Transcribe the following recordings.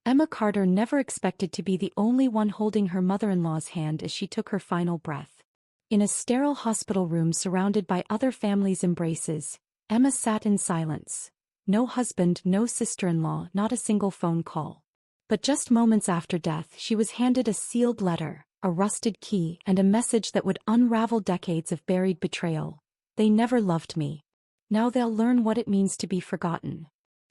Emma Carter never expected to be the only one holding her mother-in-law's hand as she took her final breath. In a sterile hospital room surrounded by other families' embraces, Emma sat in silence. No husband, no sister-in-law, not a single phone call. But just moments after death she was handed a sealed letter, a rusted key, and a message that would unravel decades of buried betrayal. They never loved me. Now they'll learn what it means to be forgotten.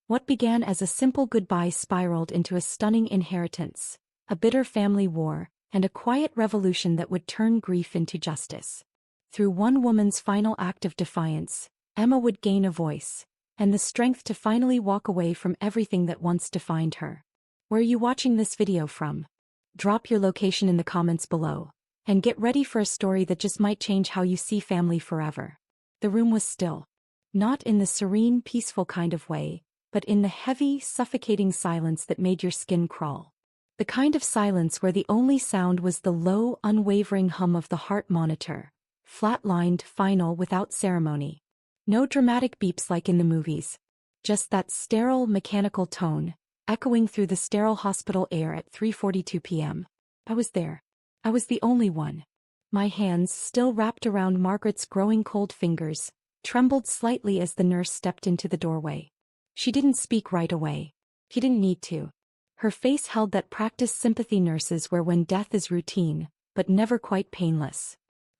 What began as a simple goodbye spiraled into a stunning inheritance, a bitter family war, and a quiet revolution that would turn grief into justice. Through one woman's final act of defiance, Emma would gain a voice, and the strength to finally walk away from everything that once defined her. Where are you watching this video from? Drop your location in the comments below, and get ready for a story that just might change how you see family forever. The room was still. Not in the serene, peaceful kind of way, but in the heavy, suffocating silence that made your skin crawl. The kind of silence where the only sound was the low, unwavering hum of the heart monitor, flat-lined, final, without ceremony. No dramatic beeps like in the movies. Just that sterile, mechanical tone, echoing through the sterile hospital air at 3:42 p.m. I was there. I was the only one. My hands, still wrapped around Margaret's growing cold fingers, trembled slightly as the nurse stepped into the doorway. She didn't speak right away. She didn't need to. Her face held that practiced sympathy nurses wear when death is routine, but never quite painless.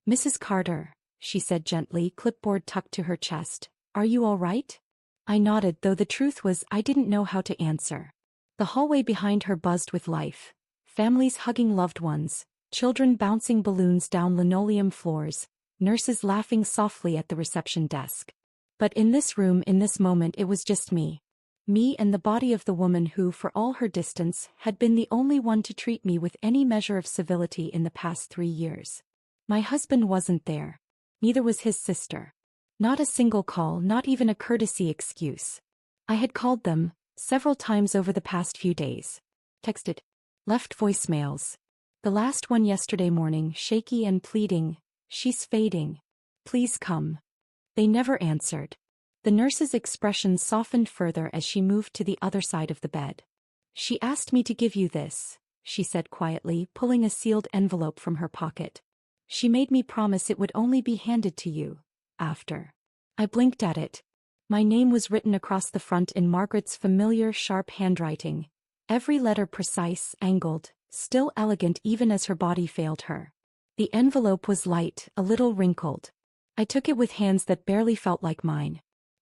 "Mrs. Carter," she said gently, clipboard tucked to her chest, "are you all right?" I nodded, though the truth was I didn't know how to answer. The hallway behind her buzzed with life. Families hugging loved ones, children bouncing balloons down linoleum floors, nurses laughing softly at the reception desk. But in this room, in this moment, it was just me. Me and the body of the woman who, for all her distance, had been the only one to treat me with any measure of civility in the past 3 years. My husband wasn't there. Neither was his sister. Not a single call, not even a courtesy excuse. I had called them several times over the past few days. Texted. Left voicemails. The last one yesterday morning, shaky and pleading, "She's fading. Please come." They never answered. The nurse's expression softened further as she moved to the other side of the bed. "She asked me to give you this," she said quietly, pulling a sealed envelope from her pocket. "She made me promise it would only be handed to you after." I blinked at it. My name was written across the front in Margaret's familiar, sharp handwriting, every letter precise, angled, still elegant even as her body failed her. The envelope was light, a little wrinkled. I took it with hands that barely felt like mine.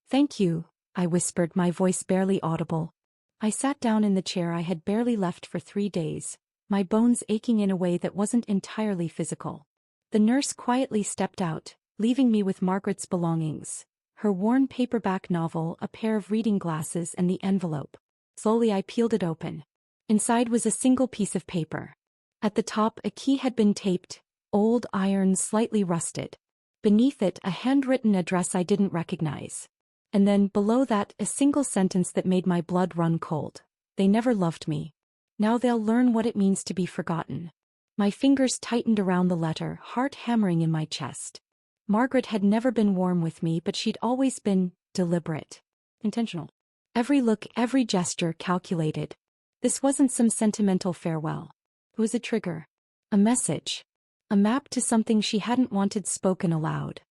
"Thank you," I whispered, my voice barely audible. I sat down in the chair I had barely left for 3 days, my bones aching in a way that wasn't entirely physical. The nurse quietly stepped out, leaving me with Margaret's belongings, her worn paperback novel, a pair of reading glasses, and the envelope. Slowly I peeled it open. Inside was a single piece of paper. At the top, a key had been taped, old iron, slightly rusted. Beneath it, a handwritten address I didn't recognize. And then, below that, a single sentence that made my blood run cold. "They never loved me. Now they'll learn what it means to be forgotten." My fingers tightened around the letter, heart hammering in my chest. Margaret had never been warm with me, but she'd always been deliberate. Intentional. Every look, every gesture, calculated. This wasn't some sentimental farewell. It was a trigger. A message. A map to something she hadn't wanted spoken aloud.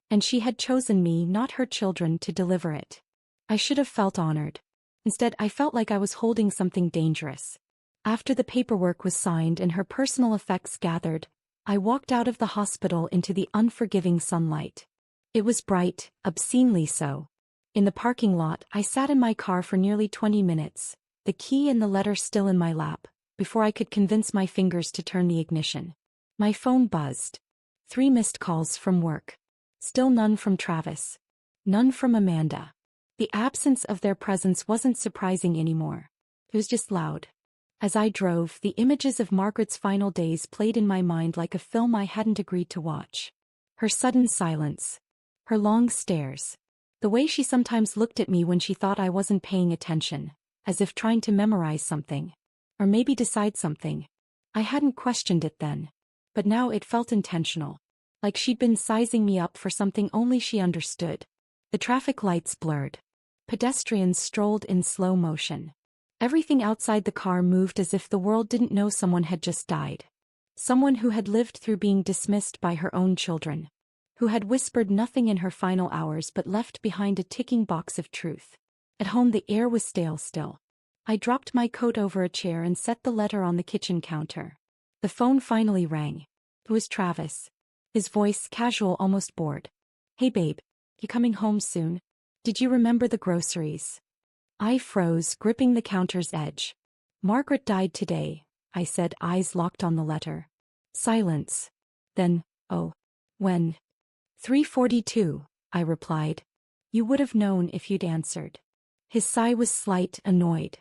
And she had chosen me, not her children, to deliver it. I should have felt honored. Instead, I felt like I was holding something dangerous. After the paperwork was signed and her personal effects gathered, I walked out of the hospital into the unforgiving sunlight. It was bright, obscenely so. In the parking lot, I sat in my car for nearly 20 minutes, the key and the letter still in my lap, before I could convince my fingers to turn the ignition. My phone buzzed. 3 missed calls from work. Still none from Travis. None from Amanda. The absence of their presence wasn't surprising anymore. It was just loud. As I drove, the images of Margaret's final days played in my mind like a film I hadn't agreed to watch. Her sudden silence. Her long stares. The way she sometimes looked at me when she thought I wasn't paying attention, as if trying to memorize something. Or maybe decide something. I hadn't questioned it then. But now it felt intentional. Like she'd been sizing me up for something only she understood. The traffic lights blurred. Pedestrians strolled in slow motion. Everything outside the car moved as if the world didn't know someone had just died. Someone who had lived through being dismissed by her own children. Who had whispered nothing in her final hours but left behind a ticking box of truth. At home the air was stale still. I dropped my coat over a chair and set the letter on the kitchen counter. The phone finally rang. It was Travis. His voice casual, almost bored. "Hey babe, you coming home soon? Did you remember the groceries?" I froze, gripping the counter's edge. "Margaret died today," I said, eyes locked on the letter. Silence. Then, "Oh. When?" "3:42, I replied. "You would have known if you'd answered." His sigh was slight, annoyed.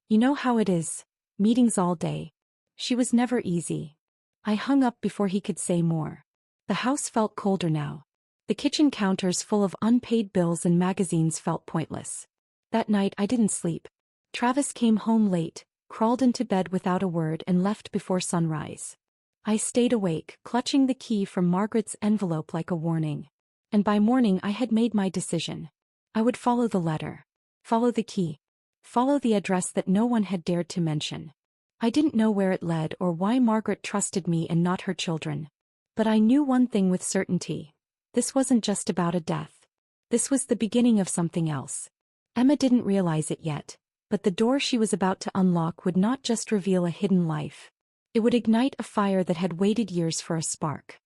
"You know how it is. Meetings all day. She was never easy." I hung up before he could say more. The house felt colder now. The kitchen counters full of unpaid bills and magazines felt pointless. That night I didn't sleep. Travis came home late, crawled into bed without a word and left before sunrise. I stayed awake, clutching the key from Margaret's envelope like a warning. And by morning I had made my decision. I would follow the letter. Follow the key. Follow the address that no one had dared to mention. I didn't know where it led or why Margaret trusted me and not her children. But I knew one thing with certainty. This wasn't just about a death. This was the beginning of something else. Emma didn't realize it yet, but the door she was about to unlock would not just reveal a hidden life. It would ignite a fire that had waited years for a spark.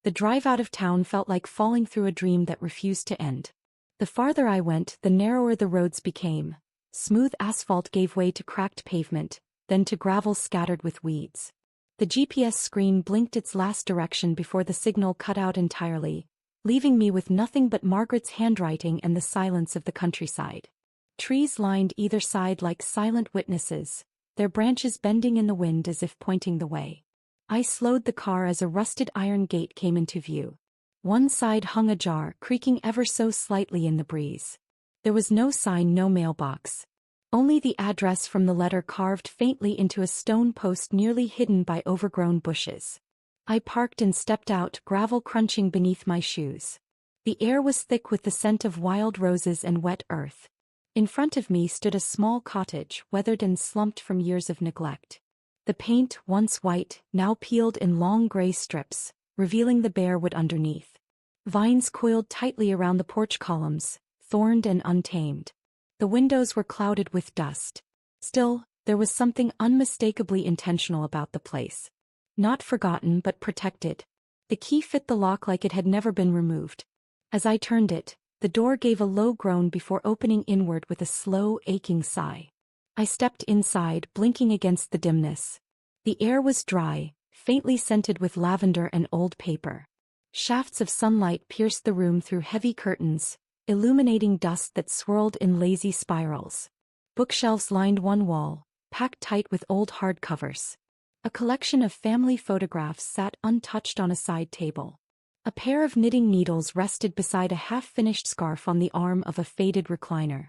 The drive out of town felt like falling through a dream that refused to end. The farther I went, the narrower the roads became. Smooth asphalt gave way to cracked pavement, then to gravel scattered with weeds. The GPS screen blinked its last direction before the signal cut out entirely, leaving me with nothing but Margaret's handwriting and the silence of the countryside. Trees lined either side like silent witnesses, their branches bending in the wind as if pointing the way. I slowed the car as a rusted iron gate came into view. One side hung ajar, creaking ever so slightly in the breeze. There was no sign, no mailbox. Only the address from the letter carved faintly into a stone post nearly hidden by overgrown bushes. I parked and stepped out, gravel crunching beneath my shoes. The air was thick with the scent of wild roses and wet earth. In front of me stood a small cottage, weathered and slumped from years of neglect. The paint, once white, now peeled in long gray strips, revealing the bare wood underneath. Vines coiled tightly around the porch columns, thorned and untamed. The windows were clouded with dust. Still, there was something unmistakably intentional about the place. Not forgotten but protected. The key fit the lock like it had never been removed. As I turned it, the door gave a low groan before opening inward with a slow, aching sigh. I stepped inside, blinking against the dimness. The air was dry, faintly scented with lavender and old paper. Shafts of sunlight pierced the room through heavy curtains, illuminating dust that swirled in lazy spirals. Bookshelves lined one wall, packed tight with old hardcovers. A collection of family photographs sat untouched on a side table. A pair of knitting needles rested beside a half-finished scarf on the arm of a faded recliner.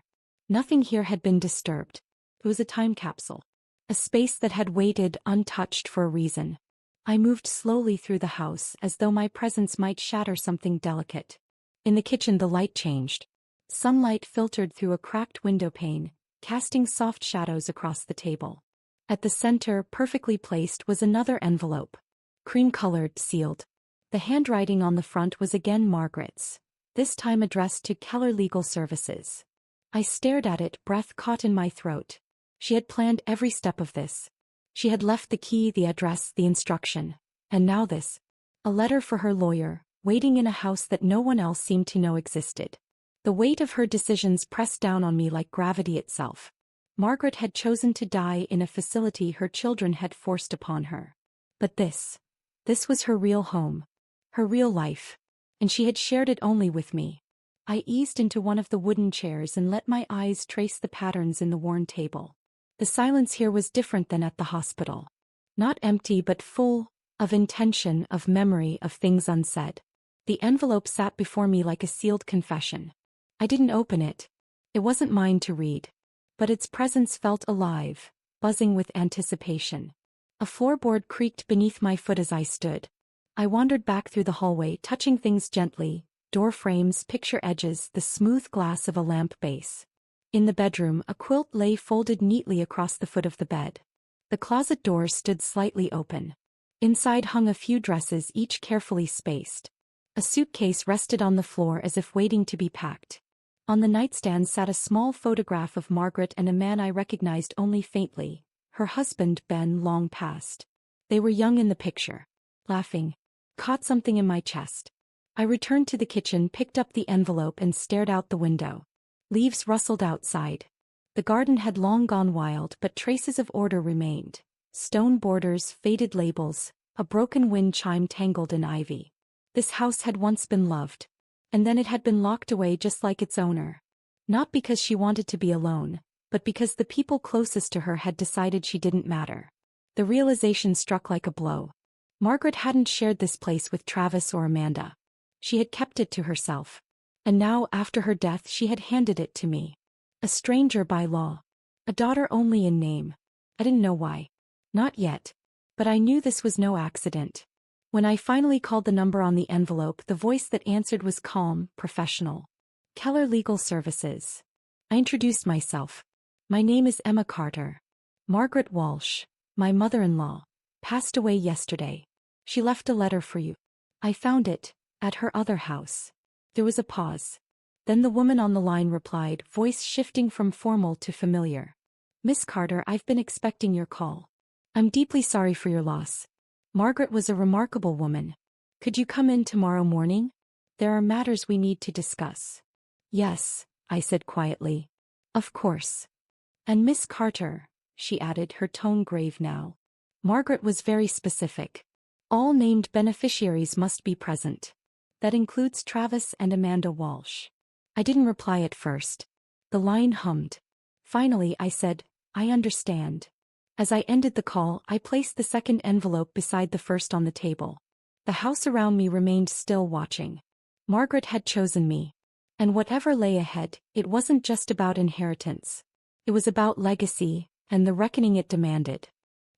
Nothing here had been disturbed. It was a time capsule. A space that had waited untouched for a reason. I moved slowly through the house as though my presence might shatter something delicate. In the kitchen the light changed. Sunlight filtered through a cracked window pane, casting soft shadows across the table. At the center, perfectly placed, was another envelope. Cream-colored, sealed. The handwriting on the front was again Margaret's, this time addressed to Keller Legal Services. I stared at it, breath caught in my throat. She had planned every step of this. She had left the key, the address, the instruction. And now this. A letter for her lawyer, waiting in a house that no one else seemed to know existed. The weight of her decisions pressed down on me like gravity itself. Margaret had chosen to die in a facility her children had forced upon her. But this was her real home. Her real life. And she had shared it only with me. I eased into one of the wooden chairs and let my eyes trace the patterns in the worn table. The silence here was different than at the hospital. Not empty but full, of intention, of memory, of things unsaid. The envelope sat before me like a sealed confession. I didn't open it. It wasn't mine to read. But its presence felt alive, buzzing with anticipation. A floorboard creaked beneath my foot as I stood. I wandered back through the hallway, touching things gently, door frames, picture edges, the smooth glass of a lamp base. In the bedroom, a quilt lay folded neatly across the foot of the bed. The closet door stood slightly open. Inside hung a few dresses, each carefully spaced. A suitcase rested on the floor as if waiting to be packed. On the nightstand sat a small photograph of Margaret and a man I recognized only faintly, her husband, Ben, long past. They were young in the picture. Laughing. Caught something in my chest. I returned to the kitchen, picked up the envelope and stared out the window. Leaves rustled outside. The garden had long gone wild, but traces of order remained. Stone borders, faded labels, a broken wind chime tangled in ivy. This house had once been loved. And then it had been locked away just like its owner. Not because she wanted to be alone, but because the people closest to her had decided she didn't matter. The realization struck like a blow. Margaret hadn't shared this place with Travis or Amanda. She had kept it to herself. And now, after her death, she had handed it to me. A stranger by law. A daughter only in name. I didn't know why. Not yet. But I knew this was no accident. When I finally called the number on the envelope, the voice that answered was calm, professional. Keller Legal Services. I introduced myself. My name is Emma Carter. Margaret Walsh, my mother-in-law, passed away yesterday. She left a letter for you. I found it, at her other house. There was a pause. Then the woman on the line replied, voice shifting from formal to familiar. Miss Carter, I've been expecting your call. I'm deeply sorry for your loss. Margaret was a remarkable woman. Could you come in tomorrow morning? There are matters we need to discuss. Yes, I said quietly. Of course. And Miss Carter, she added, her tone grave now. Margaret was very specific. All named beneficiaries must be present. That includes Travis and Amanda Walsh. I didn't reply at first. The line hummed. Finally, I said, I understand. As I ended the call, I placed the second envelope beside the first on the table. The house around me remained still, watching. Margaret had chosen me. And whatever lay ahead, it wasn't just about inheritance. It was about legacy, and the reckoning it demanded.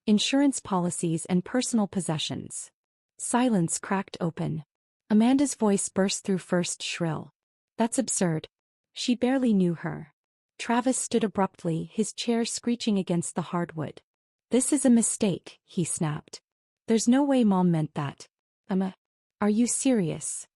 Insurance policies and personal possessions. Silence cracked open. Amanda's voice burst through, first shrill. That's absurd. She barely knew her. Travis stood abruptly, his chair screeching against the hardwood. This is a mistake, he snapped. There's no way Mom meant that. Are you serious?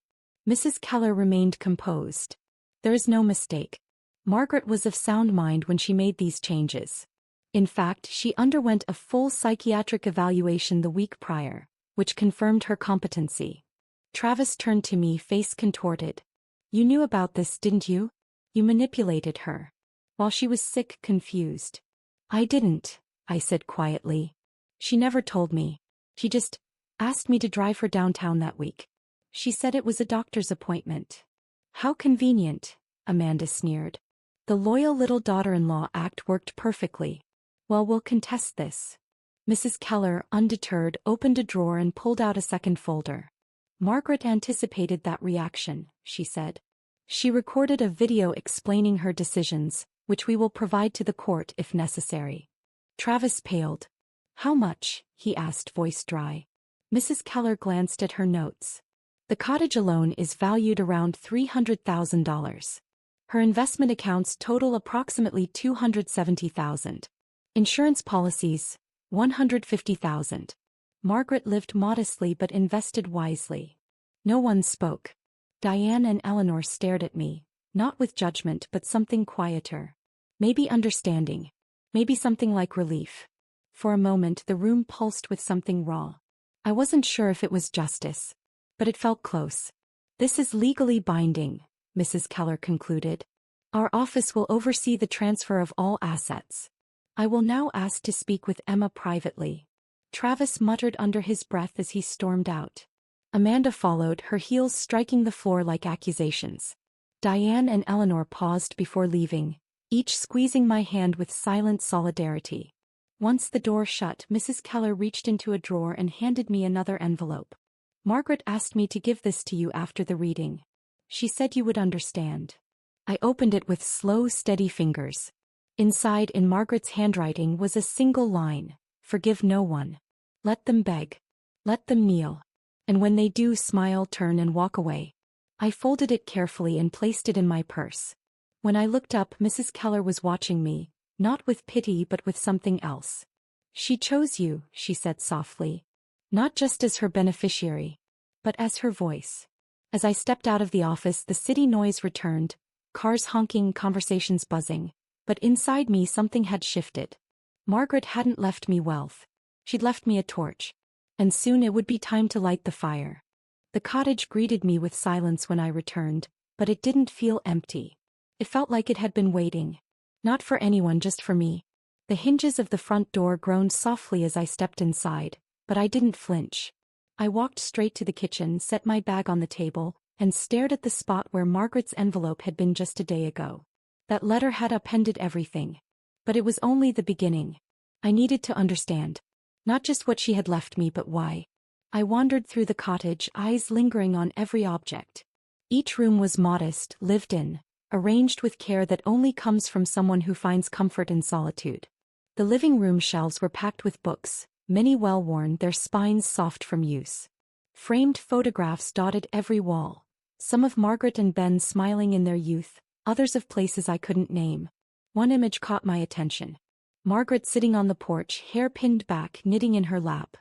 Mrs. Keller remained composed. There is no mistake. Margaret was of sound mind when she made these changes. In fact, she underwent a full psychiatric evaluation the week prior, which confirmed her competency. Travis turned to me, face contorted. You knew about this, didn't you? You manipulated her. While she was sick, confused. I didn't, I said quietly. She never told me. She just asked me to drive her downtown that week. She said it was a doctor's appointment. How convenient, Amanda sneered. The loyal little daughter-in-law act worked perfectly. Well, we'll contest this. Mrs. Keller, undeterred, opened a drawer and pulled out a second folder. Margaret anticipated that reaction, she said. She recorded a video explaining her decisions, which we will provide to the court if necessary. Travis paled. How much? He asked, voice dry. Mrs. Keller glanced at her notes. The cottage alone is valued around $300,000. Her investment accounts total approximately $270,000. Insurance policies, $150,000. Margaret lived modestly but invested wisely. No one spoke. Diane and Eleanor stared at me, not with judgment but something quieter. Maybe understanding. Maybe something like relief. For a moment the room pulsed with something raw. I wasn't sure if it was justice. But it felt close. This is legally binding, Mrs. Keller concluded. Our office will oversee the transfer of all assets. I will now ask to speak with Emma privately. Travis muttered under his breath as he stormed out. Amanda followed, her heels striking the floor like accusations. Diane and Eleanor paused before leaving, each squeezing my hand with silent solidarity. Once the door shut, Mrs. Keller reached into a drawer and handed me another envelope. Margaret asked me to give this to you after the reading. She said you would understand. I opened it with slow, steady fingers. Inside, in Margaret's handwriting, was a single line. Forgive no one. Let them beg. Let them kneel. And when they do, smile, turn and walk away. I folded it carefully and placed it in my purse. When I looked up, Mrs. Keller was watching me, not with pity but with something else. "She chose you," she said softly. "Not just as her beneficiary, but as her voice." As I stepped out of the office, the city noise returned, cars honking, conversations buzzing. But inside me something had shifted. Margaret hadn't left me wealth. She'd left me a torch. And soon it would be time to light the fire. The cottage greeted me with silence when I returned, but it didn't feel empty. It felt like it had been waiting. Not for anyone, just for me. The hinges of the front door groaned softly as I stepped inside, but I didn't flinch. I walked straight to the kitchen, set my bag on the table, and stared at the spot where Margaret's envelope had been just a day ago. That letter had upended everything. But it was only the beginning. I needed to understand. Not just what she had left me, but why. I wandered through the cottage, eyes lingering on every object. Each room was modest, lived in, arranged with care that only comes from someone who finds comfort in solitude. The living room shelves were packed with books, many well-worn, their spines soft from use. Framed photographs dotted every wall, some of Margaret and Ben smiling in their youth, others of places I couldn't name. One image caught my attention. Margaret sitting on the porch, hair pinned back, knitting in her lap.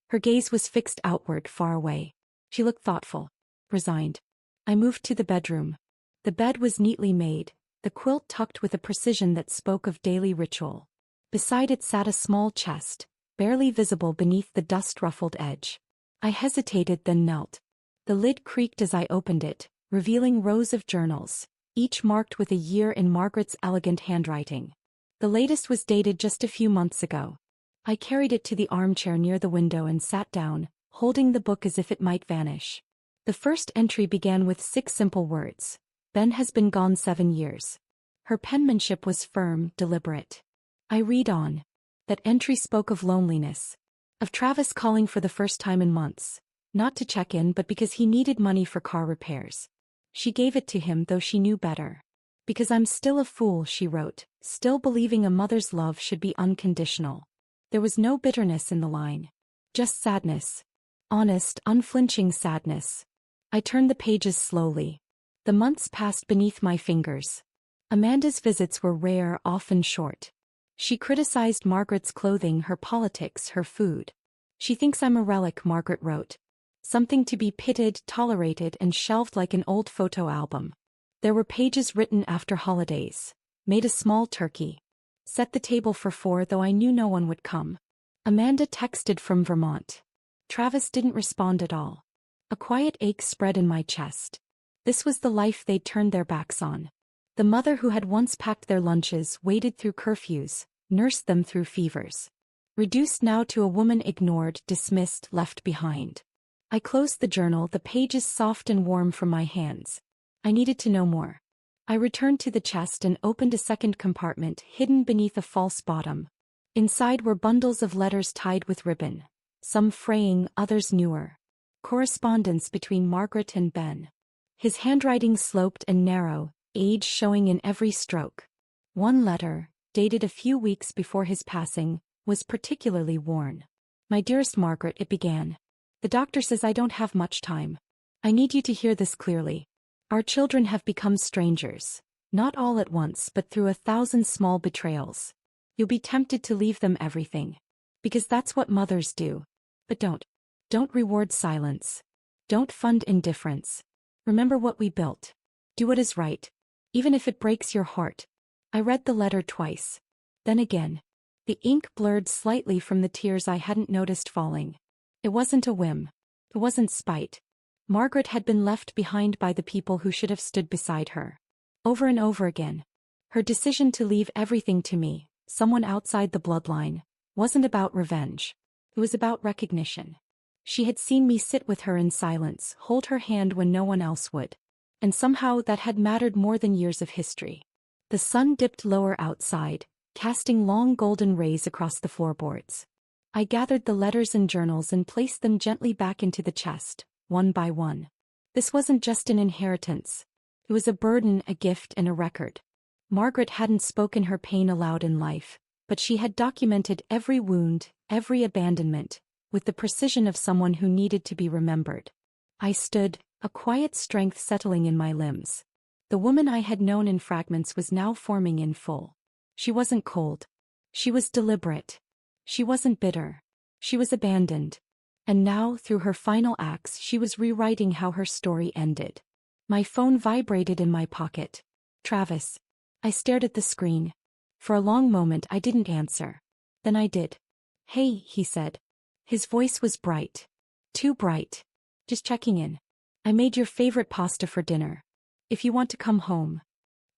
Her gaze was fixed outward, far away. She looked thoughtful, resigned. I moved to the bedroom. The bed was neatly made, the quilt tucked with a precision that spoke of daily ritual. Beside it sat a small chest, barely visible beneath the dust-ruffled edge. I hesitated, then knelt. The lid creaked as I opened it, revealing rows of journals, each marked with a year in Margaret's elegant handwriting. The latest was dated just a few months ago. I carried it to the armchair near the window and sat down, holding the book as if it might vanish. The first entry began with 6 simple words. Ben has been gone 7 years. Her penmanship was firm, deliberate. I read on. That entry spoke of loneliness. Of Travis calling for the first time in months. Not to check in, but because he needed money for car repairs. She gave it to him, though she knew better. "Because I'm still a fool," she wrote, "still believing a mother's love should be unconditional." There was no bitterness in the line. Just sadness. Honest, unflinching sadness. I turned the pages slowly. The months passed beneath my fingers. Amanda's visits were rare, often short. She criticized Margaret's clothing, her politics, her food. "She thinks I'm a relic," Margaret wrote. "Something to be pitied, tolerated, and shelved like an old photo album." There were pages written after holidays. "Made a small turkey. Set the table for 4, though I knew no one would come." Amanda texted from Vermont. Travis didn't respond at all. A quiet ache spread in my chest. This was the life they'd turned their backs on. The mother who had once packed their lunches, waited through curfews, nursed them through fevers. Reduced now to a woman ignored, dismissed, left behind. I closed the journal, the pages soft and warm from my hands. I needed to know more. I returned to the chest and opened a second compartment, hidden beneath a false bottom. Inside were bundles of letters tied with ribbon. Some fraying, others newer. Correspondence between Margaret and Ben. His handwriting sloped and narrow, age showing in every stroke. One letter, dated a few weeks before his passing, was particularly worn. "My dearest Margaret," it began. "The doctor says I don't have much time. I need you to hear this clearly. Our children have become strangers. Not all at once, but through 1,000 small betrayals. You'll be tempted to leave them everything. Because that's what mothers do. But don't. Don't reward silence. Don't fund indifference. Remember what we built. Do what is right. Even if it breaks your heart." I read the letter twice. Then again. The ink blurred slightly from the tears I hadn't noticed falling. It wasn't a whim. It wasn't spite. Margaret had been left behind by the people who should have stood beside her. Over and over again. Her decision to leave everything to me, someone outside the bloodline, wasn't about revenge. It was about recognition. She had seen me sit with her in silence, hold her hand when no one else would. And somehow that had mattered more than years of history. The sun dipped lower outside, casting long golden rays across the floorboards. I gathered the letters and journals and placed them gently back into the chest, one by one. This wasn't just an inheritance. It was a burden, a gift, and a record. Margaret hadn't spoken her pain aloud in life, but she had documented every wound, every abandonment, with the precision of someone who needed to be remembered. I stood, a quiet strength settling in my limbs. The woman I had known in fragments was now forming in full. She wasn't cold. She was deliberate. She wasn't bitter. She was abandoned. And now, through her final acts, she was rewriting how her story ended. My phone vibrated in my pocket. Travis. I stared at the screen. For a long moment I didn't answer. Then I did. Hey, he said. His voice was bright. Too bright. Just checking in. I made your favorite pasta for dinner. If you want to come home.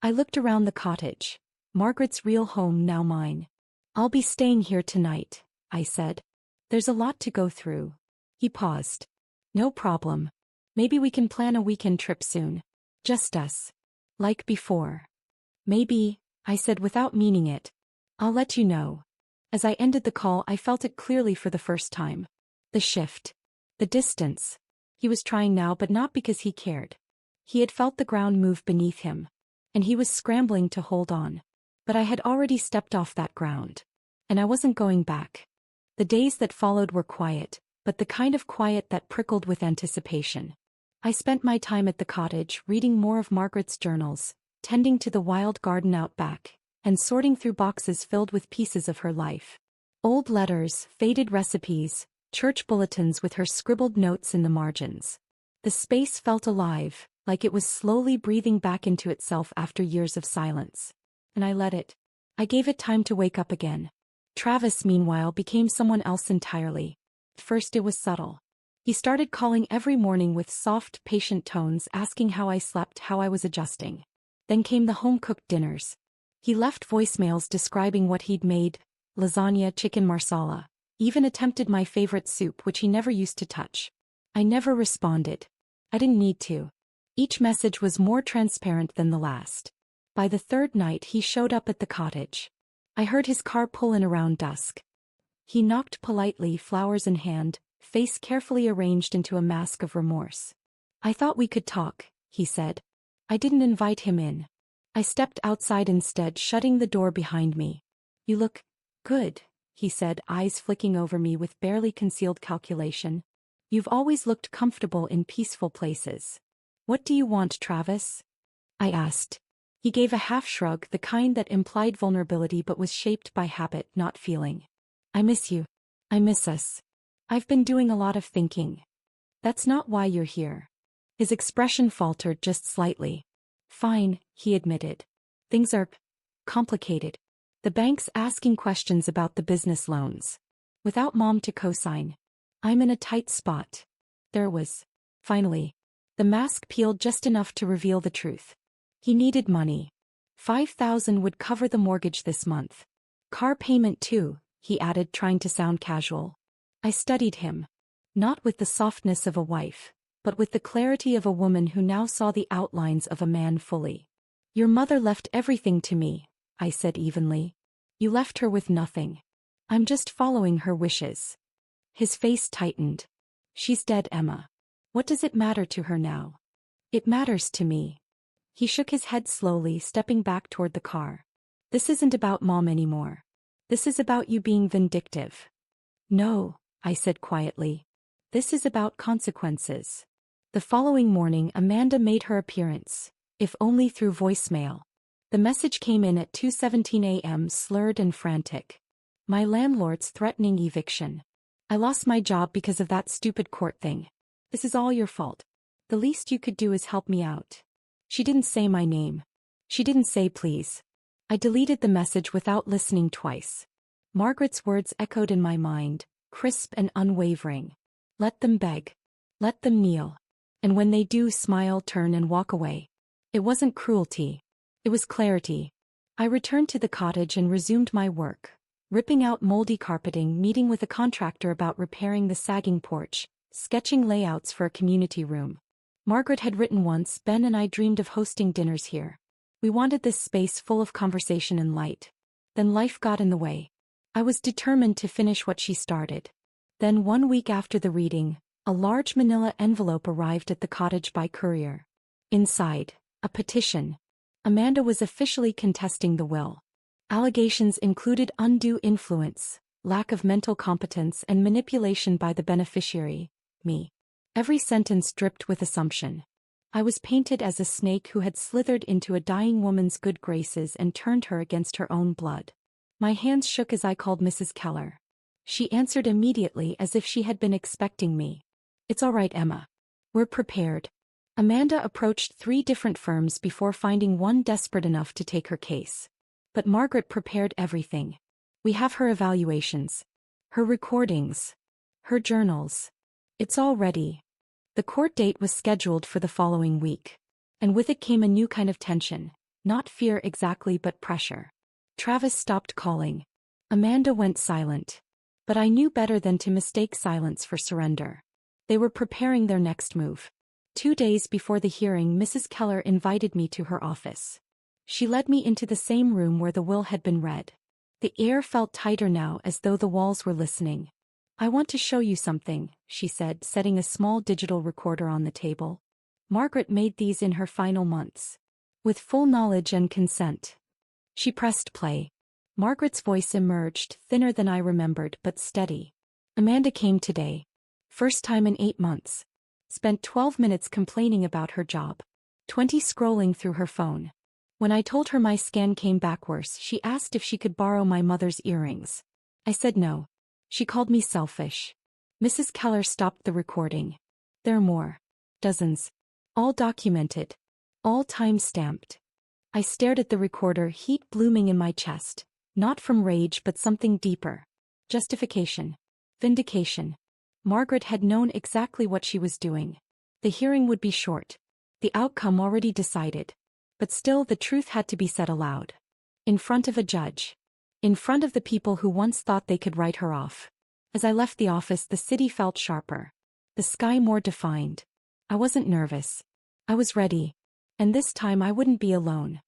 I looked around the cottage. Margaret's real home, now mine. I'll be staying here tonight, I said. There's a lot to go through. He paused. No problem. Maybe we can plan a weekend trip soon. Just us. Like before. Maybe, I said without meaning it. I'll let you know. As I ended the call, I felt it clearly for the first time. The shift. The distance. He was trying now, but not because he cared. He had felt the ground move beneath him. And he was scrambling to hold on. But I had already stepped off that ground. And I wasn't going back. The days that followed were quiet, but the kind of quiet that prickled with anticipation. I spent my time at the cottage reading more of Margaret's journals, tending to the wild garden out back, and sorting through boxes filled with pieces of her life. Old letters, faded recipes, church bulletins with her scribbled notes in the margins. The space felt alive, like it was slowly breathing back into itself after years of silence. And I let it. I gave it time to wake up again. Travis, meanwhile, became someone else entirely. At first it was subtle. He started calling every morning with soft, patient tones, asking how I slept, how I was adjusting. Then came the home-cooked dinners. He left voicemails describing what he'd made, lasagna, chicken marsala, even attempted my favorite soup, which he never used to touch. I never responded. I didn't need to. Each message was more transparent than the last. By the third night he showed up at the cottage. I heard his car pull in around dusk. He knocked politely, flowers in hand, face carefully arranged into a mask of remorse. I thought we could talk, he said. I didn't invite him in. I stepped outside instead, shutting the door behind me. You look good, he said, eyes flicking over me with barely concealed calculation. You've always looked comfortable in peaceful places. What do you want, Travis? I asked. He gave a half shrug, the kind that implied vulnerability but was shaped by habit, not feeling. I miss you. I miss us. I've been doing a lot of thinking. That's not why you're here. His expression faltered just slightly. Fine, he admitted. Things are complicated. The bank's asking questions about the business loans. Without Mom to co-sign. I'm in a tight spot. There was. Finally. The mask peeled just enough to reveal the truth. He needed money. $5,000 would cover the mortgage this month. Car payment too, he added, trying to sound casual. I studied him. Not with the softness of a wife, but with the clarity of a woman who now saw the outlines of a man fully. Your mother left everything to me, I said evenly. You left her with nothing. I'm just following her wishes. His face tightened. She's dead, Emma. What does it matter to her now? It matters to me. He shook his head slowly, stepping back toward the car. This isn't about Mom anymore. This is about you being vindictive. No, I said quietly. This is about consequences. The following morning Amanda made her appearance, if only through voicemail. The message came in at 2:17 a.m., slurred and frantic. My landlord's threatening eviction. I lost my job because of that stupid court thing. This is all your fault. The least you could do is help me out. She didn't say my name. She didn't say please. I deleted the message without listening twice. Margaret's words echoed in my mind, crisp and unwavering. Let them beg. Let them kneel. And when they do, smile, turn and walk away. It wasn't cruelty. It was clarity. I returned to the cottage and resumed my work, ripping out moldy carpeting, meeting with a contractor about repairing the sagging porch, sketching layouts for a community room. Margaret had written once, Ben and I dreamed of hosting dinners here. We wanted this space full of conversation and light. Then life got in the way. I was determined to finish what she started. Then 1 week after the reading, a large manila envelope arrived at the cottage by courier. Inside, a petition. Amanda was officially contesting the will. Allegations included undue influence, lack of mental competence and manipulation by the beneficiary, me. Every sentence dripped with assumption. I was painted as a snake who had slithered into a dying woman's good graces and turned her against her own blood. My hands shook as I called Mrs. Keller. She answered immediately as if she had been expecting me. "It's all right, Emma. We're prepared." Amanda approached 3 different firms before finding one desperate enough to take her case. But Margaret prepared everything. "We have her evaluations. Her recordings. Her journals. It's all ready." The court date was scheduled for the following week. And with it came a new kind of tension. Not fear exactly, but pressure. Travis stopped calling. Amanda went silent. But I knew better than to mistake silence for surrender. They were preparing their next move. 2 days before the hearing, Mrs. Keller invited me to her office. She led me into the same room where the will had been read. The air felt tighter now, as though the walls were listening. "I want to show you something," she said, setting a small digital recorder on the table. "Margaret made these in her final months. With full knowledge and consent." She pressed play. Margaret's voice emerged, thinner than I remembered, but steady. "Amanda came today. First time in 8 months. Spent 12 minutes complaining about her job. 20 scrolling through her phone. When I told her my scan came back worse, she asked if she could borrow my mother's earrings. I said no. She called me selfish." Mrs. Keller stopped the recording. "There are more. Dozens. All documented. All time-stamped." I stared at the recorder, heat blooming in my chest. Not from rage, but something deeper. Justification. Vindication. Margaret had known exactly what she was doing. The hearing would be short. The outcome already decided. But still, the truth had to be said aloud. In front of a judge. In front of the people who once thought they could write her off. As I left the office, the city felt sharper. The sky more defined. I wasn't nervous. I was ready. And this time I wouldn't be alone.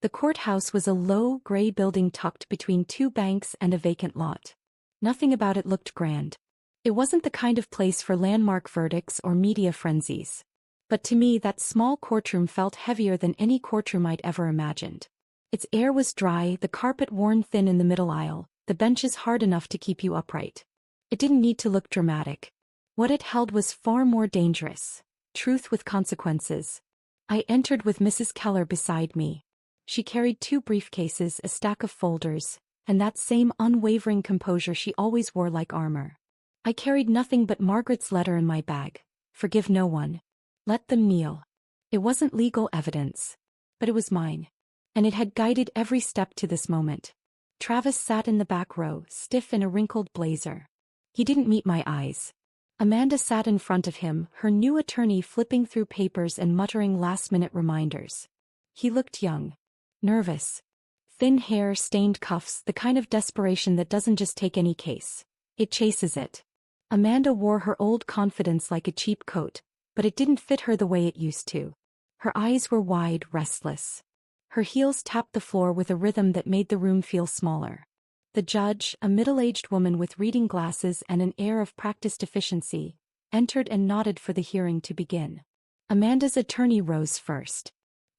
The courthouse was a low, gray building tucked between 2 banks and a vacant lot. Nothing about it looked grand. It wasn't the kind of place for landmark verdicts or media frenzies. But to me, that small courtroom felt heavier than any courtroom I'd ever imagined. Its air was dry, the carpet worn thin in the middle aisle, the benches hard enough to keep you upright. It didn't need to look dramatic. What it held was far more dangerous. Truth with consequences. I entered with Mrs. Keller beside me. She carried 2 briefcases, a stack of folders, and that same unwavering composure she always wore like armor. I carried nothing but Margaret's letter in my bag. "Forgive no one. Let them kneel." It wasn't legal evidence. But it was mine. And it had guided every step to this moment. Travis sat in the back row, stiff in a wrinkled blazer. He didn't meet my eyes. Amanda sat in front of him, her new attorney flipping through papers and muttering last-minute reminders. He looked young. Nervous. Thin hair, stained cuffs, the kind of desperation that doesn't just take any case. It chases it. Amanda wore her old confidence like a cheap coat, but it didn't fit her the way it used to. Her eyes were wide, restless. Her heels tapped the floor with a rhythm that made the room feel smaller. The judge, a middle-aged woman with reading glasses and an air of practiced efficiency, entered and nodded for the hearing to begin. Amanda's attorney rose first.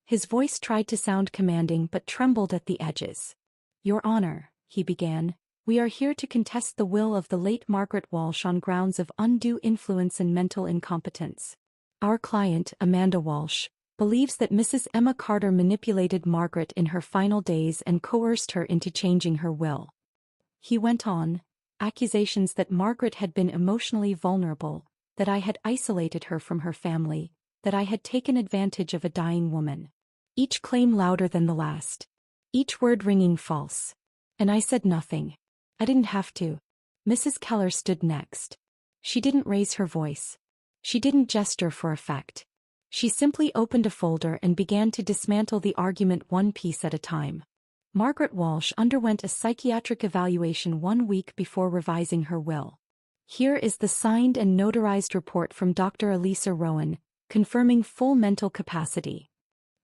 His voice tried to sound commanding but trembled at the edges. "Your Honor," he began, "we are here to contest the will of the late Margaret Walsh on grounds of undue influence and mental incompetence. Our client, Amanda Walsh, believes that Mrs. Emma Carter manipulated Margaret in her final days and coerced her into changing her will." He went on, accusations that Margaret had been emotionally vulnerable, that I had isolated her from her family, that I had taken advantage of a dying woman. Each claim louder than the last. Each word ringing false. And I said nothing. I didn't have to. Mrs. Keller stood next. She didn't raise her voice. She didn't gesture for effect. She simply opened a folder and began to dismantle the argument one piece at a time. Margaret Walsh underwent a psychiatric evaluation 1 week before revising her will. Here is the signed and notarized report from Dr. Elisa Rowan, confirming full mental capacity.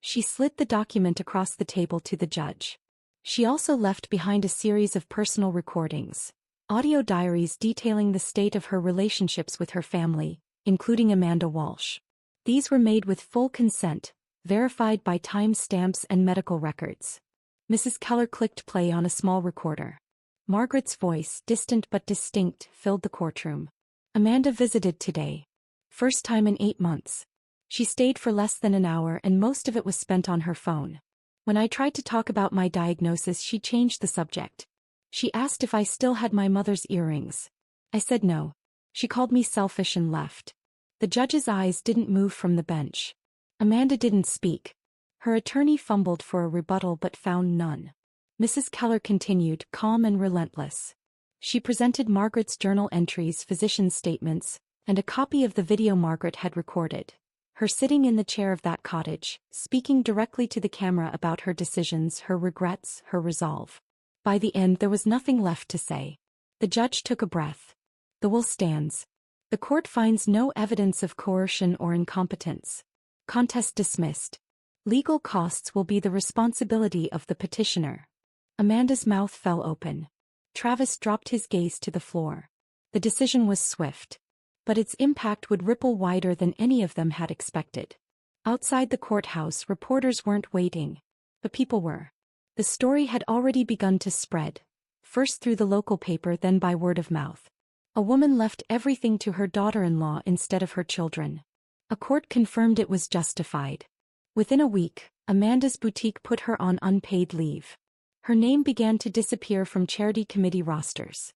She slid the document across the table to the judge. She also left behind a series of personal recordings, audio diaries detailing the state of her relationships with her family, including Amanda Walsh. These were made with full consent, verified by time stamps and medical records. Mrs. Keller clicked play on a small recorder. Margaret's voice, distant but distinct, filled the courtroom. "Amanda visited today. First time in 8 months. She stayed for less than an hour and most of it was spent on her phone. When I tried to talk about my diagnosis, she changed the subject. She asked if I still had my mother's earrings. I said no. She called me selfish and left. The judge's eyes didn't move from the bench. Amanda didn't speak. Her attorney fumbled for a rebuttal but found none. Mrs. Keller continued, calm and relentless. She presented Margaret's journal entries, physician's statements, and a copy of the video Margaret had recorded. Her sitting in the chair of that cottage, speaking directly to the camera about her decisions, her regrets, her resolve. By the end there was nothing left to say. The judge took a breath. The will stands. The court finds no evidence of coercion or incompetence. Contest dismissed. Legal costs will be the responsibility of the petitioner. Amanda's mouth fell open. Travis dropped his gaze to the floor. The decision was swift. But its impact would ripple wider than any of them had expected. Outside the courthouse, reporters weren't waiting. But people were. The story had already begun to spread, first through the local paper, then by word of mouth. A woman left everything to her daughter-in-law instead of her children. A court confirmed it was justified. Within a week, Amanda's boutique put her on unpaid leave. Her name began to disappear from charity committee rosters.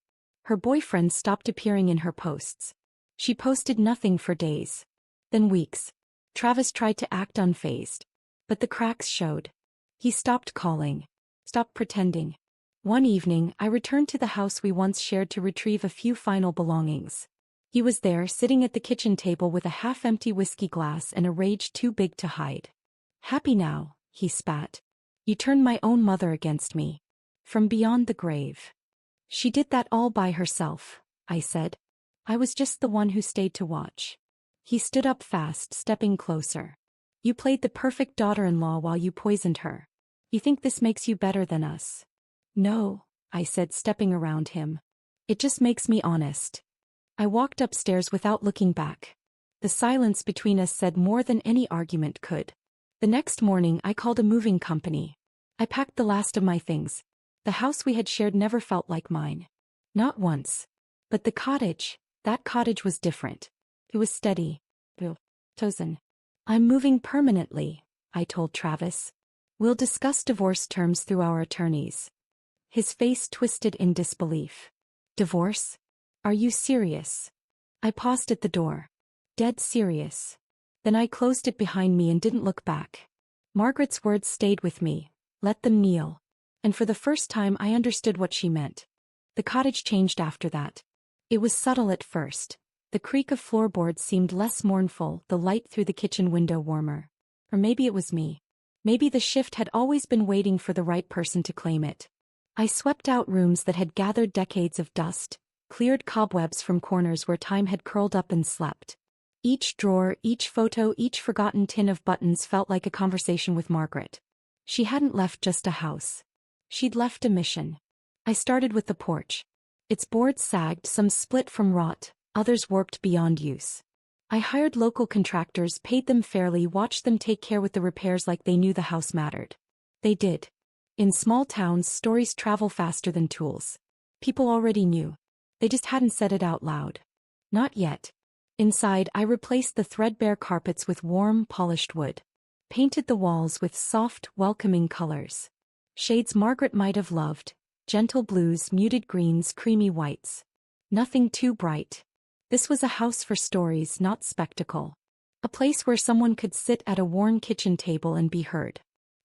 Her boyfriend stopped appearing in her posts. She posted nothing for days. Then weeks. Travis tried to act unfazed. But the cracks showed. He stopped calling. Stopped pretending. One evening, I returned to the house we once shared to retrieve a few final belongings. He was there, sitting at the kitchen table with a half-empty whiskey glass and a rage too big to hide. Happy now, he spat. You turned my own mother against me. From beyond the grave. She did that all by herself, I said. I was just the one who stayed to watch. He stood up fast, stepping closer. You played the perfect daughter-in-law while you poisoned her. You think this makes you better than us? No, I said, stepping around him. It just makes me honest. I walked upstairs without looking back. The silence between us said more than any argument could. The next morning I called a moving company. I packed the last of my things. The house we had shared never felt like mine. Not once. But the cottage. That cottage was different. It was steady. Chosen. I'm moving permanently, I told Travis. We'll discuss divorce terms through our attorneys. His face twisted in disbelief. Divorce? Are you serious? I paused at the door. Dead serious. Then I closed it behind me and didn't look back. Margaret's words stayed with me. Let them kneel. And for the first time I understood what she meant. The cottage changed after that. It was subtle at first. The creak of floorboards seemed less mournful, the light through the kitchen window warmer. Or maybe it was me. Maybe the shift had always been waiting for the right person to claim it. I swept out rooms that had gathered decades of dust, cleared cobwebs from corners where time had curled up and slept. Each drawer, each photo, each forgotten tin of buttons felt like a conversation with Margaret. She hadn't left just a house. She'd left a mission. I started with the porch. Its boards sagged, some split from rot, others warped beyond use. I hired local contractors, paid them fairly, watched them take care with the repairs like they knew the house mattered. They did. In small towns, stories travel faster than tools. People already knew. They just hadn't said it out loud. Not yet. Inside, I replaced the threadbare carpets with warm, polished wood. Painted the walls with soft, welcoming colors. Shades Margaret might have loved. Gentle blues, muted greens, creamy whites. Nothing too bright. This was a house for stories, not spectacle. A place where someone could sit at a worn kitchen table and be heard.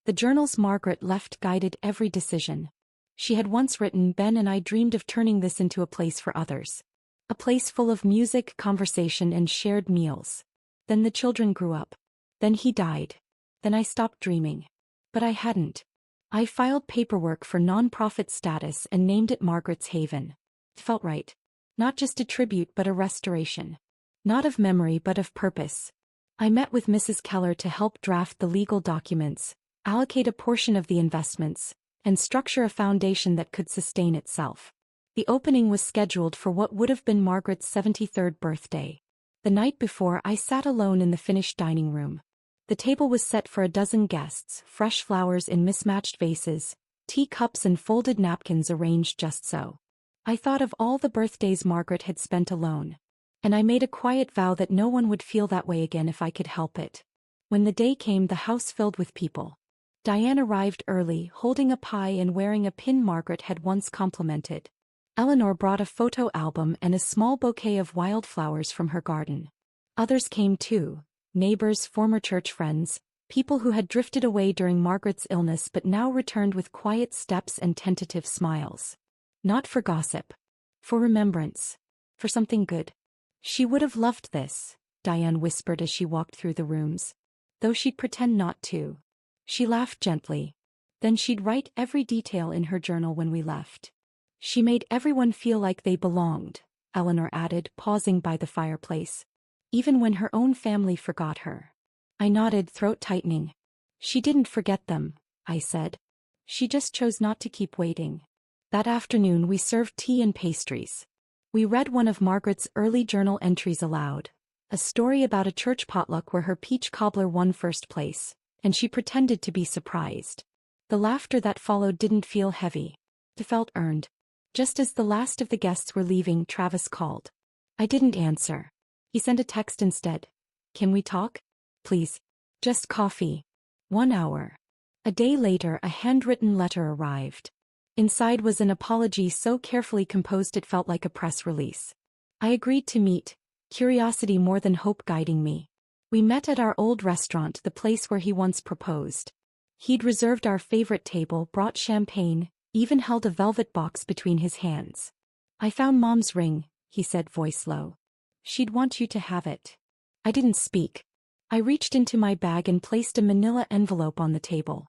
The journals Margaret left guided every decision. She had once written, Ben and I dreamed of turning this into a place for others. A place full of music, conversation, and shared meals. Then the children grew up. Then he died. Then I stopped dreaming. But I hadn't. I filed paperwork for nonprofit status and named it Margaret's Haven. It felt right. Not just a tribute but a restoration. Not of memory but of purpose. I met with Mrs. Keller to help draft the legal documents, allocate a portion of the investments, and structure a foundation that could sustain itself. The opening was scheduled for what would have been Margaret's 73rd birthday. The night before, I sat alone in the finished dining room. The table was set for a dozen guests, fresh flowers in mismatched vases, teacups and folded napkins arranged just so. I thought of all the birthdays Margaret had spent alone. And I made a quiet vow that no one would feel that way again if I could help it. When the day came, the house filled with people. Diane arrived early, holding a pie and wearing a pin Margaret had once complimented. Eleanor brought a photo album and a small bouquet of wildflowers from her garden. Others came too, neighbors, former church friends, people who had drifted away during Margaret's illness but now returned with quiet steps and tentative smiles. Not for gossip. For remembrance. For something good. She would have loved this, Diane whispered as she walked through the rooms. Though she'd pretend not to. She laughed gently. Then she'd write every detail in her journal when we left. She made everyone feel like they belonged, Eleanor added, pausing by the fireplace. Even when her own family forgot her. I nodded, throat tightening. She didn't forget them, I said. She just chose not to keep waiting. That afternoon we served tea and pastries. We read one of Margaret's early journal entries aloud. A story about a church potluck where her peach cobbler won first place, and she pretended to be surprised. The laughter that followed didn't feel heavy. It felt earned. Just as the last of the guests were leaving, Travis called. I didn't answer. He sent a text instead. Can we talk? Please. Just coffee. 1 hour. A day later, a handwritten letter arrived. Inside was an apology so carefully composed it felt like a press release. I agreed to meet, curiosity more than hope guiding me. We met at our old restaurant, the place where he once proposed. He'd reserved our favorite table, brought champagne, even held a velvet box between his hands. I found Mom's ring, he said, voice low. She'd want you to have it. I didn't speak. I reached into my bag and placed a manila envelope on the table.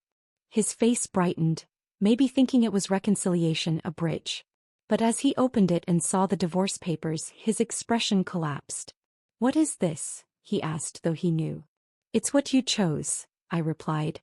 His face brightened, maybe thinking it was reconciliation, a bridge. But as he opened it and saw the divorce papers, his expression collapsed. What is this? He asked, though he knew. It's what you chose, I replied.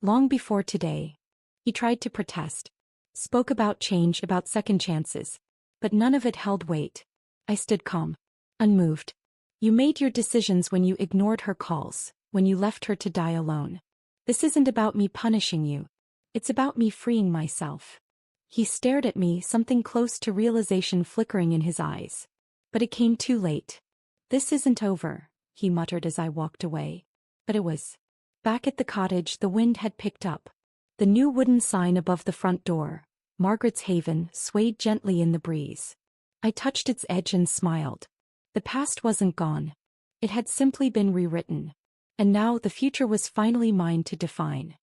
Long before today. He tried to protest. Spoke about change, about second chances. But none of it held weight. I stood calm. Unmoved. You made your decisions when you ignored her calls, when you left her to die alone. This isn't about me punishing you. It's about me freeing myself. He stared at me, something close to realization flickering in his eyes. But it came too late. This isn't over, he muttered as I walked away. But it was. Back at the cottage, the wind had picked up. The new wooden sign above the front door, Margaret's Haven, swayed gently in the breeze. I touched its edge and smiled. The past wasn't gone. It had simply been rewritten. And now the future was finally mine to define.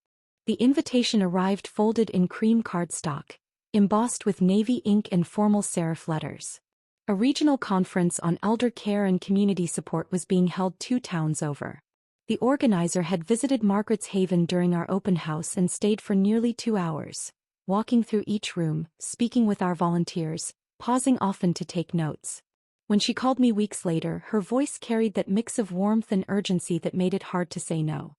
The invitation arrived folded in cream cardstock, embossed with navy ink and formal serif letters. A regional conference on elder care and community support was being held 2 towns over. The organizer had visited Margaret's Haven during our open house and stayed for nearly 2 hours, walking through each room, speaking with our volunteers, pausing often to take notes. When she called me weeks later, her voice carried that mix of warmth and urgency that made it hard to say no.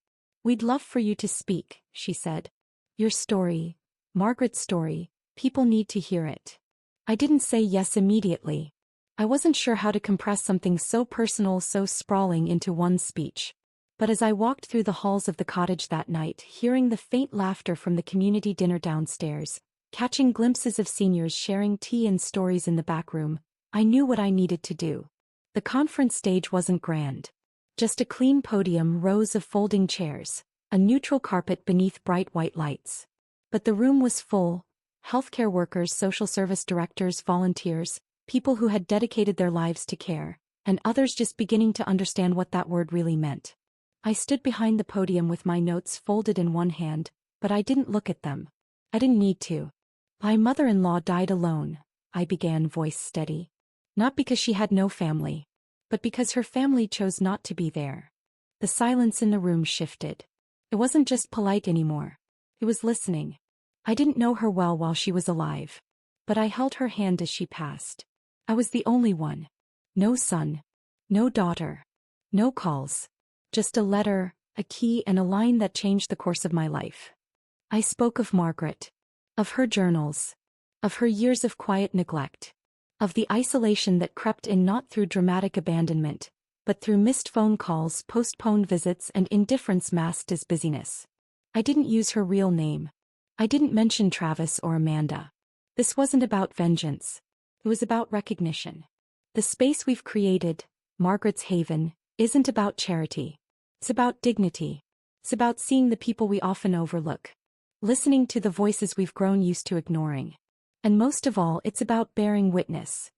We'd love for you to speak, she said. Your story, Margaret's story, people need to hear it. I didn't say yes immediately. I wasn't sure how to compress something so personal, so sprawling into one speech. But as I walked through the halls of the cottage that night, hearing the faint laughter from the community dinner downstairs, catching glimpses of seniors sharing tea and stories in the back room, I knew what I needed to do. The conference stage wasn't grand. Just a clean podium, rows of folding chairs, a neutral carpet beneath bright white lights. But the room was full. Healthcare workers, social service directors, volunteers, people who had dedicated their lives to care, and others just beginning to understand what that word really meant. I stood behind the podium with my notes folded in one hand, but I didn't look at them. I didn't need to. My mother-in-law died alone, I began, voice steady. Not because she had no family, but because her family chose not to be there. The silence in the room shifted. It wasn't just polite anymore. It was listening. I didn't know her well while she was alive, but I held her hand as she passed. I was the only one. No son. No daughter. No calls. Just a letter, a key, and a line that changed the course of my life. I spoke of Margaret. Of her journals. Of her years of quiet neglect. Of the isolation that crept in not through dramatic abandonment, but through missed phone calls, postponed visits, and indifference masked as busyness. I didn't use her real name. I didn't mention Travis or Amanda. This wasn't about vengeance. It was about recognition. The space we've created, Margaret's Haven, isn't about charity. It's about dignity. It's about seeing the people we often overlook. Listening to the voices we've grown used to ignoring. And most of all, it's about bearing witness.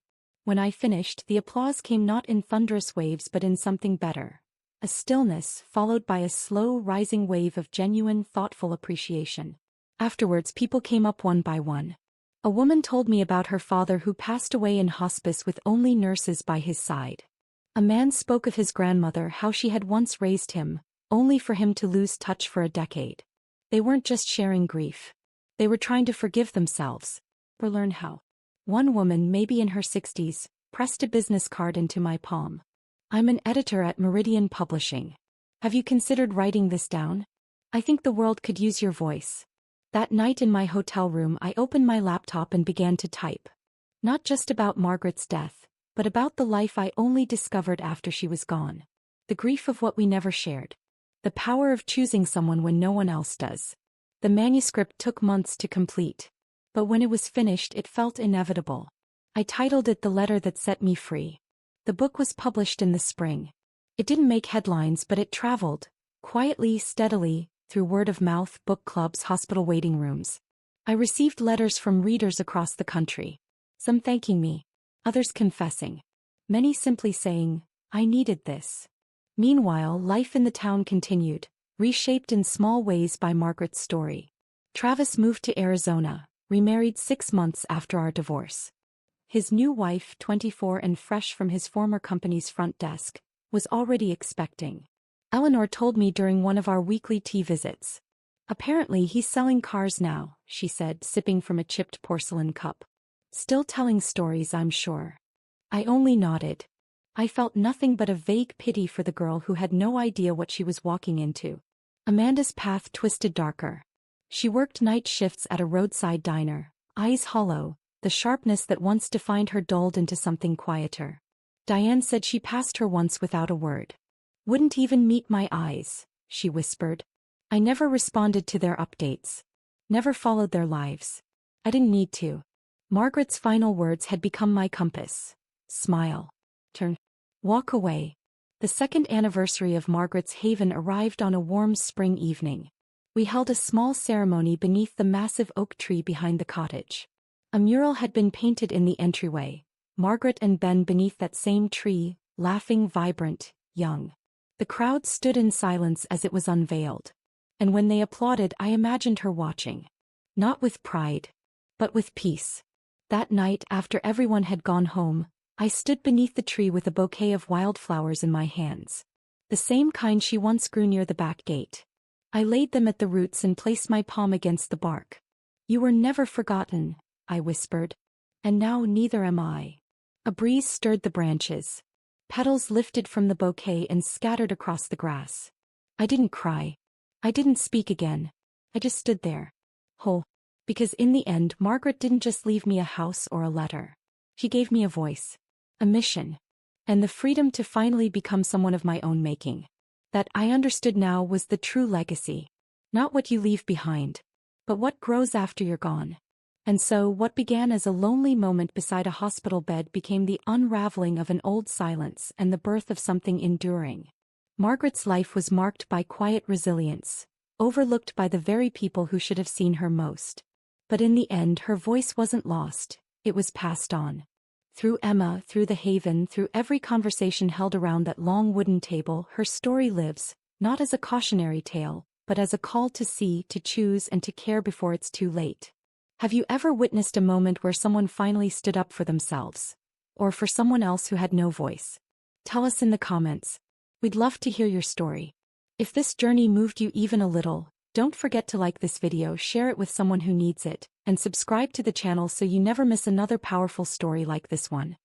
When I finished, the applause came not in thunderous waves but in something better. A stillness, followed by a slow rising wave of genuine, thoughtful appreciation. Afterwards, people came up one by one. A woman told me about her father who passed away in hospice with only nurses by his side. A man spoke of his grandmother, how she had once raised him, only for him to lose touch for a decade. They weren't just sharing grief. They were trying to forgive themselves, or learn how. One woman, maybe in her 60s, pressed a business card into my palm. I'm an editor at Meridian Publishing. Have you considered writing this down? I think the world could use your voice. That night in my hotel room, I opened my laptop and began to type. Not just about Margaret's death, but about the life I only discovered after she was gone. The grief of what we never shared. The power of choosing someone when no one else does. The manuscript took months to complete. But when it was finished, it felt inevitable. I titled it The Letter That Set Me Free. The book was published in the spring. It didn't make headlines, but it traveled, quietly, steadily, through word of mouth, book clubs, hospital waiting rooms. I received letters from readers across the country. Some thanking me, others confessing. Many simply saying, I needed this. Meanwhile, life in the town continued, reshaped in small ways by Margaret's story. Travis moved to Arizona, remarried 6 months after our divorce. His new wife, 24 and fresh from his former company's front desk, was already expecting. Eleanor told me during one of our weekly tea visits. Apparently he's selling cars now, she said, sipping from a chipped porcelain cup. Still telling stories, I'm sure. I only nodded. I felt nothing but a vague pity for the girl who had no idea what she was walking into. Amanda's path twisted darker. She worked night shifts at a roadside diner, eyes hollow, the sharpness that once defined her dulled into something quieter. Diane said she passed her once without a word. Wouldn't even meet my eyes, she whispered. I never responded to their updates. Never followed their lives. I didn't need to. Margaret's final words had become my compass. Smile. Turn. Walk away. The second anniversary of Margaret's Haven arrived on a warm spring evening. We held a small ceremony beneath the massive oak tree behind the cottage. A mural had been painted in the entryway. Margaret and Ben beneath that same tree, laughing, vibrant, young. The crowd stood in silence as it was unveiled. And when they applauded, I imagined her watching. Not with pride, but with peace. That night, after everyone had gone home, I stood beneath the tree with a bouquet of wildflowers in my hands. The same kind she once grew near the back gate. I laid them at the roots and placed my palm against the bark. You were never forgotten, I whispered. And now neither am I. A breeze stirred the branches. Petals lifted from the bouquet and scattered across the grass. I didn't cry. I didn't speak again. I just stood there. Whole. Because in the end, Margaret didn't just leave me a house or a letter. She gave me a voice. A mission. And the freedom to finally become someone of my own making. That I understood now was the true legacy. Not what you leave behind, but what grows after you're gone. And so, what began as a lonely moment beside a hospital bed became the unraveling of an old silence and the birth of something enduring. Margaret's life was marked by quiet resilience, overlooked by the very people who should have seen her most. But in the end, her voice wasn't lost, it was passed on. Through Emma, through the Haven, through every conversation held around that long wooden table, her story lives, not as a cautionary tale, but as a call to see, to choose, and to care before it's too late. Have you ever witnessed a moment where someone finally stood up for themselves? Or for someone else who had no voice? Tell us in the comments. We'd love to hear your story. If this journey moved you even a little, don't forget to like this video, share it with someone who needs it, and subscribe to the channel so you never miss another powerful story like this one.